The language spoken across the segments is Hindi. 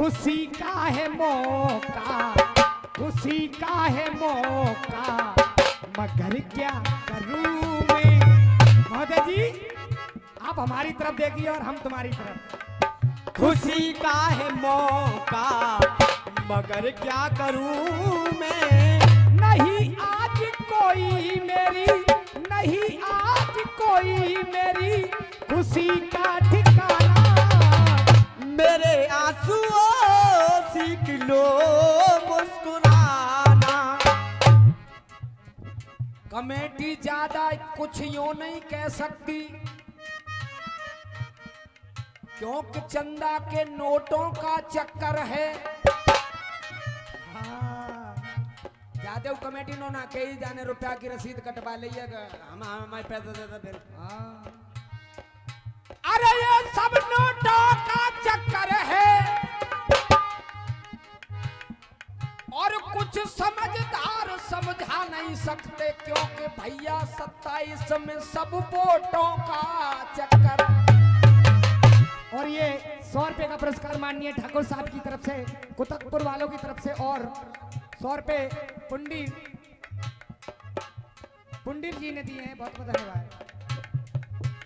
खुशी का है मौका, खुशी का है मौका, मगर क्या करूं मैं। महोदय जी आप हमारी तरफ देखिए और हम तुम्हारी तरफ। खुशी का है मौका मगर क्या करूं मैं। नहीं आज कोई मेरी, नहीं आज कोई मेरी खुशी का ठिकाना। मेरे आंसुओं सीख लो मुस्कुराना। कमेटी ज्यादा कुछ यूं नहीं कह सकती, क्योंकि चंदा के नोटों का चक्कर है। जाते कमेटी नो ना कही जाने रुपया की रसीद कटवा लिएगा, हम हमारे पैसा देता फिर। अरे ये सब नोटों का चक्कर है, और कुछ समझदार समझा नहीं सकते, क्योंकि भैया 27 में सब वोटों का चक्कर। और ये 100 रुपए का पुरस्कार माननीय ठाकुर साहब की तरफ से, कुतकपुर वालों की तरफ से, और 100 रुपए पुंडीर जी ने दिए हैं, बहुत बहुत धन्यवाद।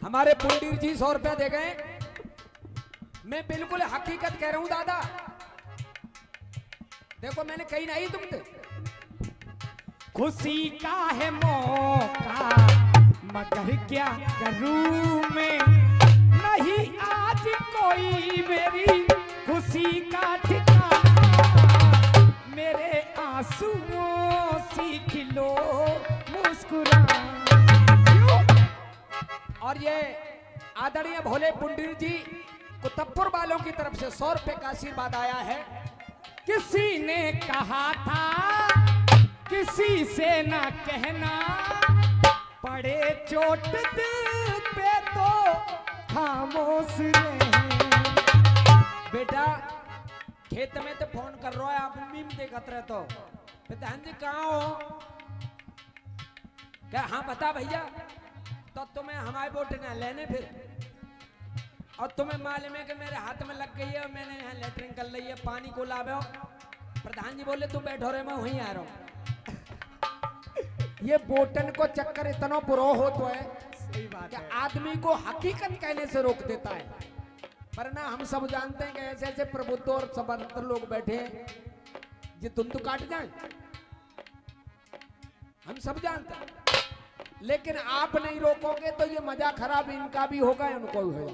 हमारे पुंडीर जी 100 रुपया दे गए। मैं बिल्कुल हकीकत कह रहा हूं दादा, देखो मैंने कही नहीं तुमसे। खुशी का है मौका मगर क्या करूं मैं। नहीं आज कोई मेरी खुशी का ठिकाना। मेरे आंसुओं सीख लो मुस्कुराना। और ये आदरणीय भोले पुंडीर जी कुतुबपुर वालों की तरफ से 100 रुपए का आशीर्वाद आया है। किसी ने कहा था किसी से ना कहना, पड़े चोट दिल पे तो खामोश रहे। बेटा खेत में तो फोन कर रहा है, आप मीम देखत रहे तो प्रधान जी कहाँ हो। क्या हाँ बता भैया, तो तुम्हें हमारे वोट ना लेने फिर, और तुम्हें मालूम है कि मेरे हाथ में लग गई है और मैंने यहाँ लेटरिंग कर ली है, पानी को लावे हो। प्रधान जी बोले तू बैठो रे, मैं वहीं आ रहा हूँ। ये वोटन को चक्कर इतना बुरा हो तो है, सही बात है, आदमी को हकीकत कहने से रोक देता है। पर ना हम सब जानते हैं कि ऐसे ऐसे प्रबुद्ध और समर्थ लोग बैठे हैं जो धुंध काट जाए, हम सब जानते हैं। लेकिन आप नहीं रोकोगे तो ये मजा खराब इनका भी होगा, उनको भी होगा।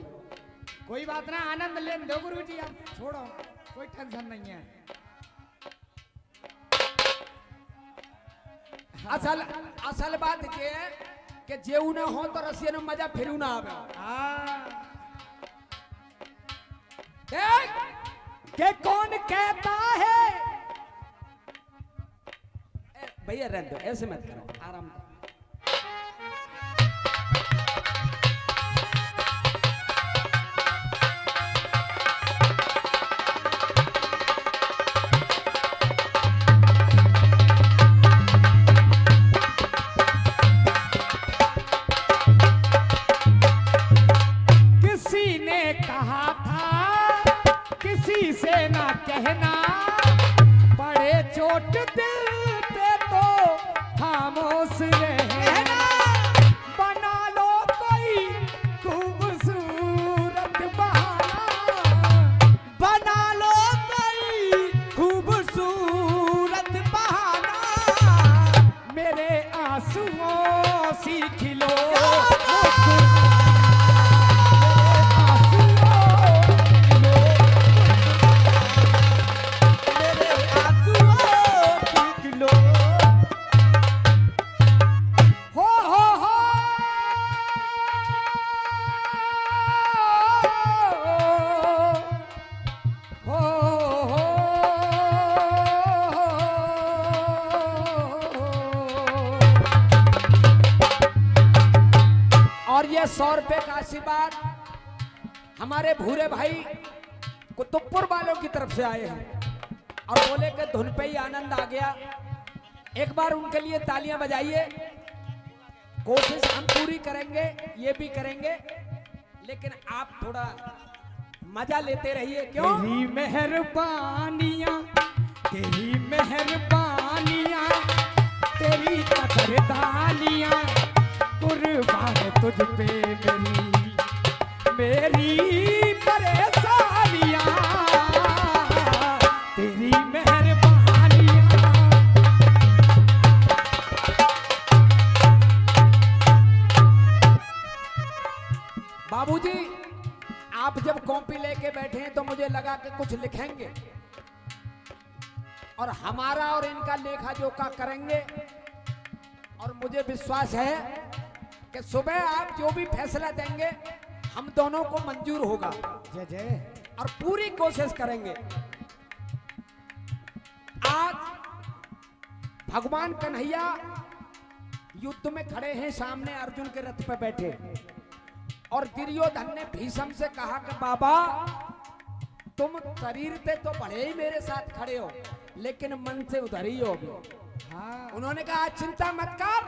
कोई बात ना, आनंद लेने दो गुरु जी, आप छोड़ो, कोई टेंशन नहीं है। असल बात ये है कि जेऊ ना हो तो रसिया में मजा फिर ना आवे। के कौन कहता है भैया, रहने दो, ऐसे मत करो, आराम करो। कहना पड़े चोट दिल पे तो खामोश रहना। बना लो कोई खूबसूरत बहाना, बना लो कोई खूबसूरत बहाना। मेरे आंसुओं सीख लो और ये 100 रुपए का आशीर्वाद हमारे भूरे भाई कुतुबपुर वालों की तरफ से आए हैं और बोले कि धुन पे ही आनंद आ गया। एक बार उनके लिए तालियां बजाइए। कोशिश हम पूरी करेंगे, ये भी करेंगे, लेकिन आप थोड़ा मजा लेते रहिए। क्यों? तेरी मेहरबानियाँ, तेरी मेहरबानियाँ, तेरी कदरदानियाँ, कुर्बान तुझ पे मेरी परेशानियाँ, तेरी मेहरबानियाँ। बाबूजी, आप जब कॉपी लेके बैठे हैं तो मुझे लगा कि कुछ लिखेंगे और हमारा और इनका लेखा जोखा करेंगे। और मुझे विश्वास है कि सुबह आप जो भी फैसला देंगे हम दोनों को मंजूर होगा। जय जय। और पूरी कोशिश करेंगे। आज भगवान कन्हैया युद्ध में खड़े हैं, सामने अर्जुन के रथ पे बैठे, और दुर्योधन ने भीष्म से कहा कि बाबा तुम शरीर से तो बड़े ही मेरे साथ खड़े हो, लेकिन मन से उधर ही हो। हाँ। उन्होंने कहा चिंता मत कर,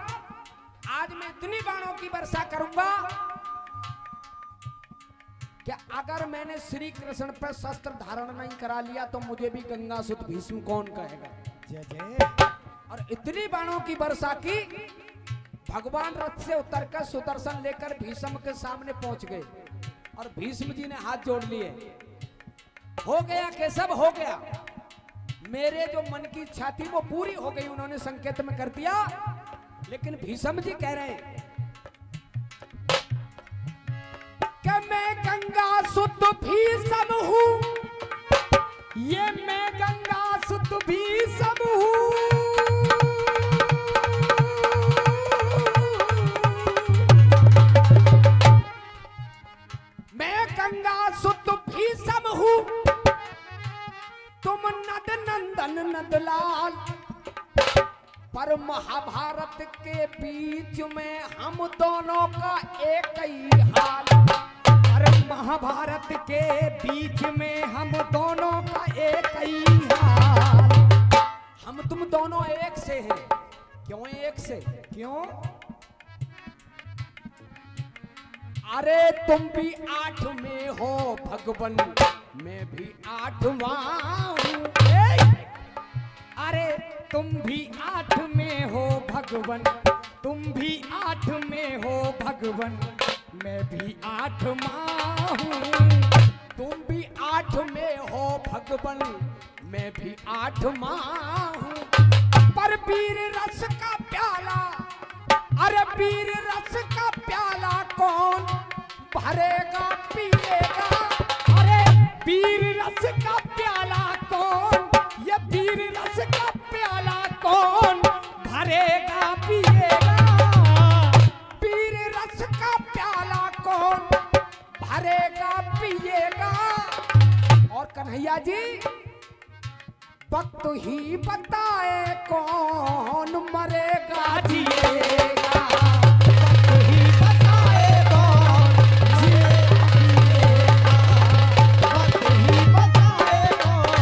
आज मैं इतनी बाणों की वर्षा करूंगा कि अगर मैंने श्री कृष्ण पर शस्त्र धारण नहीं करा लिया तो मुझे भी गंगा सुत भीष्म कौन कहेगा। जय जय। और इतनी बाणों की वर्षा की, भगवान रथ से उतरकर सुदर्शन लेकर भीष्म के सामने पहुंच गए और भीष्म जी ने हाथ जोड़ लिए। हो गया केशव, हो गया, मेरे जो मन की इच्छा थी वो पूरी हो गई, उन्होंने संकेत में कर दिया। लेकिन भीष्म जी कह रहे हैं कि मैं गंगा सुत भीष्म हूं, ये मैं गंगा सुत भीष्म हूं, मैं गंगा सुत भीष्म हूं, तुम नद नंदन नदलाल, पर महाभारत के बीच में हम दोनों का एक ही हाल। अरे महाभारत के बीच में हम दोनों का एक ही हाल। हम तुम दोनों एक से हैं। क्यों एक से? क्यों? अरे तुम भी 8 में हो भगवन, मैं भी 8वां हूं। अरे तुम भी 8 में हो भगवन, तुम भी 8 में हो भगवन, मैं भी 8वां हूँ। तुम भी 8 में हो भगवन, मैं भी 8वां हूँ। पर वीर रस का प्याला, अरे वीर रस का प्याला कौन भरेगा पिएगा? अरे वीर रस का प्याला कौन, ये वीर रस का प्याला कौन भरेगा पिएगा? वीर रस का प्याला कौन भरेगा पिएगा? और कन्हैया जी, वक्त ही बताए कौन मरेगा जिएगा। वक्त ही बताए कौन जिएगा, वक्त ही बताए कौन।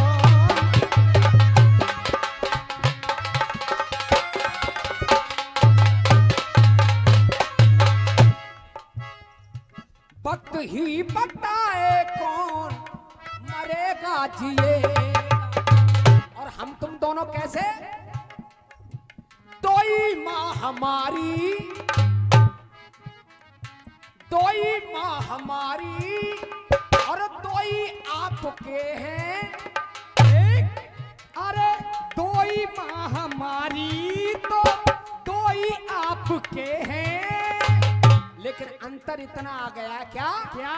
वक्त ही बताए कौन मरेगा जिएगा। और हम तुम दोनों कैसे? दोई माँ हमारी, दोई माँ हमारी, और दोई आपके हैं। अरे दो ही माँ हमारी तो दो ही आपके हैं। लेकिन अंतर इतना आ गया क्या? क्या?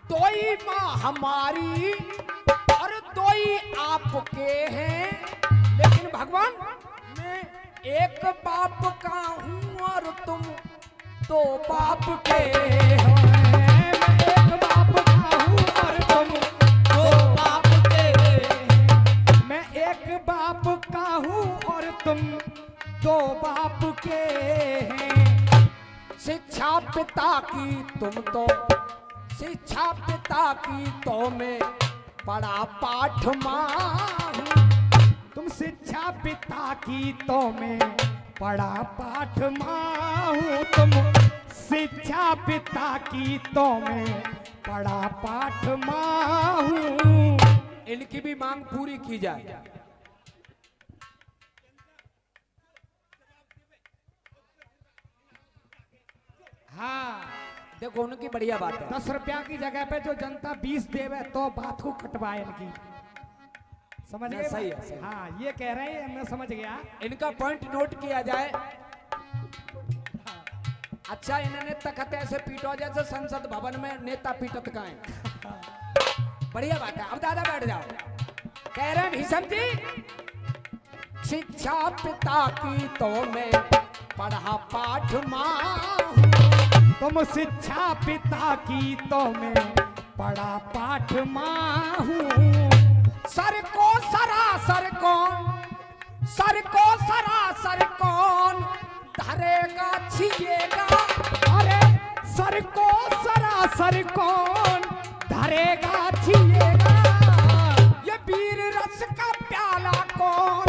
दो ही माँ हमारी और दो ही आपके हैं। लेकिन भगवान, मैं एक बाप का हूँ और तुम दो बाप के हो। मैं एक बाप का हूँ और तुम दो बाप के हैं। मैं एक बाप का हूँ और तुम दो बाप के हैं। शिक्षा पिता की तुम तो, शिक्षा पिता की तो मैं बड़ा पाठ माँ हूँ। तुम शिक्षा पिता की तो मैं बड़ा पाठ माँ हूँ। तुम शिक्षा पिता की तो मैं पढ़ा पाठ माहू। इनकी भी मांग पूरी की जाए। हाँ, देखो उनकी बढ़िया बात है। 10 रुपया की जगह पे जो जनता 20 देवे तो बात को कटवाए इनकी, समझ गए? सही है, सही है। हाँ, ये कह रहे हैं, मैं समझ गया। इनका पॉइंट नोट किया जाए। अच्छा, इन्होंने तखत ऐसे पीटो जैसे संसद भवन में नेता पीटत का है। बढ़िया बात है। अब दादा बैठ जाओ। कह रहे हैं भीषम जी, शिक्षा पिता की तो मैं पढ़ा पाठ माहूं। तुम शिक्षा पिता की तो मैं पढ़ा पाठ माहूं। सर को सरासर कौन, सर को सरासर कौन धरेगा छिएगा। अरे सर को सरासर कौन धरेगा छिएगा। ये वीर रस का प्याला कौन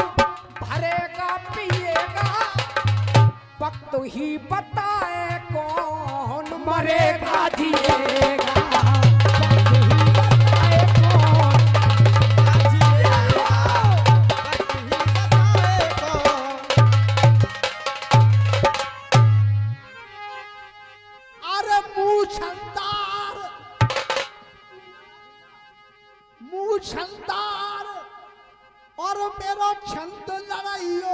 भरेगा पिएगा। वक्त ही बताए कौन मरेगा जिएगा। अरे मुँह छंदार और मेरा छंद लड़ाइयो।